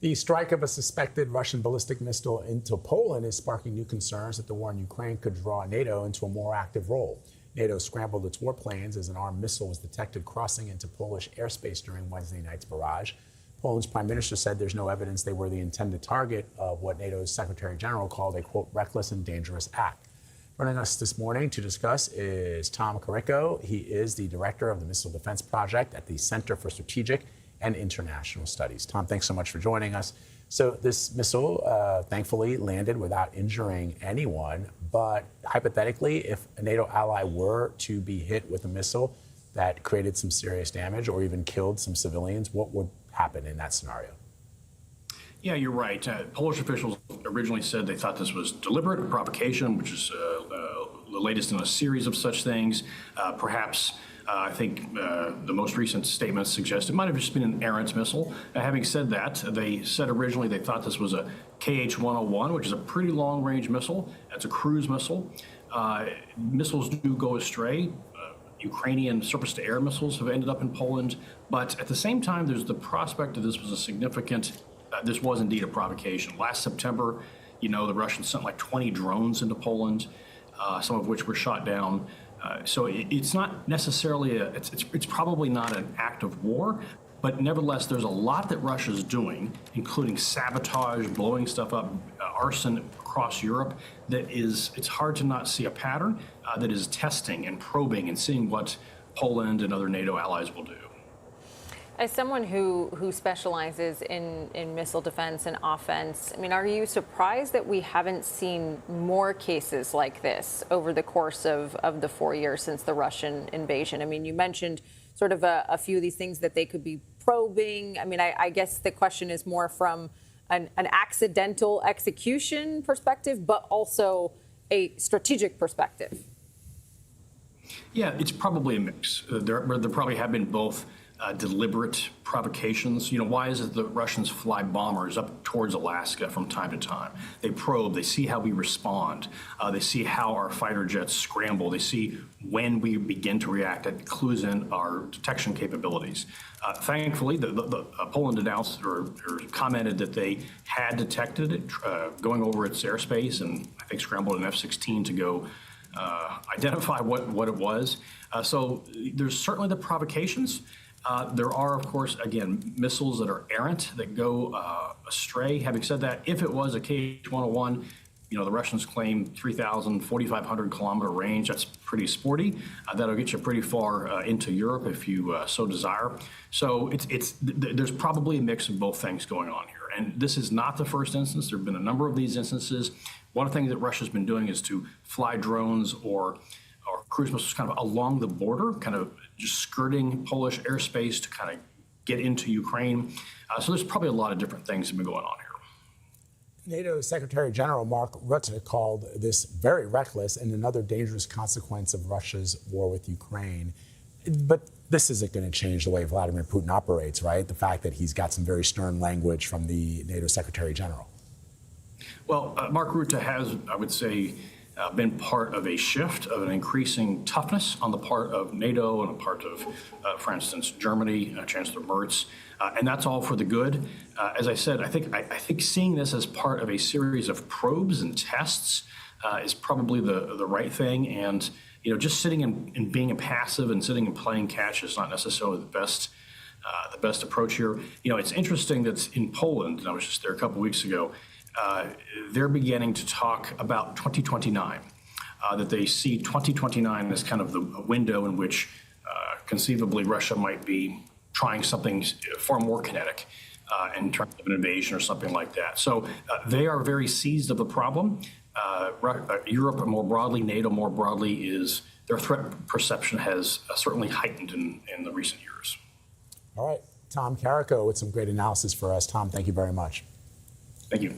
The strike of a suspected Russian ballistic missile into Poland is sparking new concerns that the war in Ukraine could draw NATO into a more active role. NATO scrambled its warplanes as an armed missile was detected crossing into Polish airspace during Wednesday night's barrage. Poland's prime minister said there's no evidence they were the intended target of what NATO's Secretary General called a, quote, reckless and dangerous act. Joining us this morning to discuss is Tom Karako. He is the director of the Missile Defense Project at the Center for Strategic and International Studies. Tom, thanks so much for joining us. So this missile, thankfully, landed without injuring anyone. But hypothetically, if a NATO ally were to be hit with a missile that created some serious damage or even killed some civilians, what would happen in that scenario? Yeah, you're right. Polish officials originally said they thought this was deliberate provocation, which is the latest in a series of such things. I think the most recent statements suggest it might have just been an errant missile. Having said that, they said originally they thought this was a KH-101, which is a pretty long-range missile. It's a cruise missile. Missiles do go astray. Ukrainian surface-to-air missiles have ended up in Poland. But at the same time, there's the prospect that this was a significant, this was indeed a provocation. Last September, the Russians sent like 20 drones into Poland, some of which were shot down. So it's not necessarily it's probably not an act of war, but nevertheless, there's a lot that Russia's doing, including sabotage, blowing stuff up, arson across Europe, it's hard to not see a pattern that is testing and probing and seeing what Poland and other NATO allies will do. As someone who specializes in missile defense and offense, I mean, are you surprised that we haven't seen more cases like this over the course of the 4 years since the Russian invasion? I mean, you mentioned sort of a few of these things that they could be probing. I mean, I guess the question is more from an accidental execution perspective, but also a strategic perspective. Yeah, it's probably a mix. There probably have been both deliberate provocations. Why is it that Russians fly bombers up towards Alaska from time to time? They probe, they see how we respond, they see how our fighter jets scramble, they see when we begin to react. That clues in our detection capabilities. Thankfully, Poland announced or commented that they had detected it going over its airspace and I think scrambled an F-16 to go identify what it was. So there's certainly the provocations. There are, of course, again, missiles that are errant, that go astray. Having said that, if it was a KH-101, the Russians claim 3,000, 4,500 kilometer range. That's pretty sporty. That'll get you pretty far into Europe if you so desire. So there's probably a mix of both things going on here. And this is not the first instance. There have been a number of these instances. One of the things that Russia's been doing is to fly drones or cruise missiles kind of along the border, kind of just skirting Polish airspace to kind of get into Ukraine. So there's probably a lot of different things that have been going on here. NATO Secretary General Mark Rutte called this very reckless and another dangerous consequence of Russia's war with Ukraine. But this isn't going to change the way Vladimir Putin operates, right? The fact that he's got some very stern language from the NATO Secretary General. Well, Mark Rutte has, I would say, been part of a shift of an increasing toughness on the part of NATO and a part of, for instance, Germany, Chancellor Merz, and that's all for the good. As I said, I think seeing this as part of a series of probes and tests is probably the right thing. And just sitting and being a passive and sitting and playing catch is not necessarily the best approach here. It's interesting that in Poland, and I was just there a couple weeks ago. They're beginning to talk about 2029, that they see 2029 as kind of the window in which conceivably Russia might be trying something far more kinetic in terms of an invasion or something like that. So they are very seized of the problem. Europe more broadly, NATO more broadly, their threat perception has certainly heightened in the recent years. All right, Tom Karako with some great analysis for us. Tom, thank you very much. Thank you.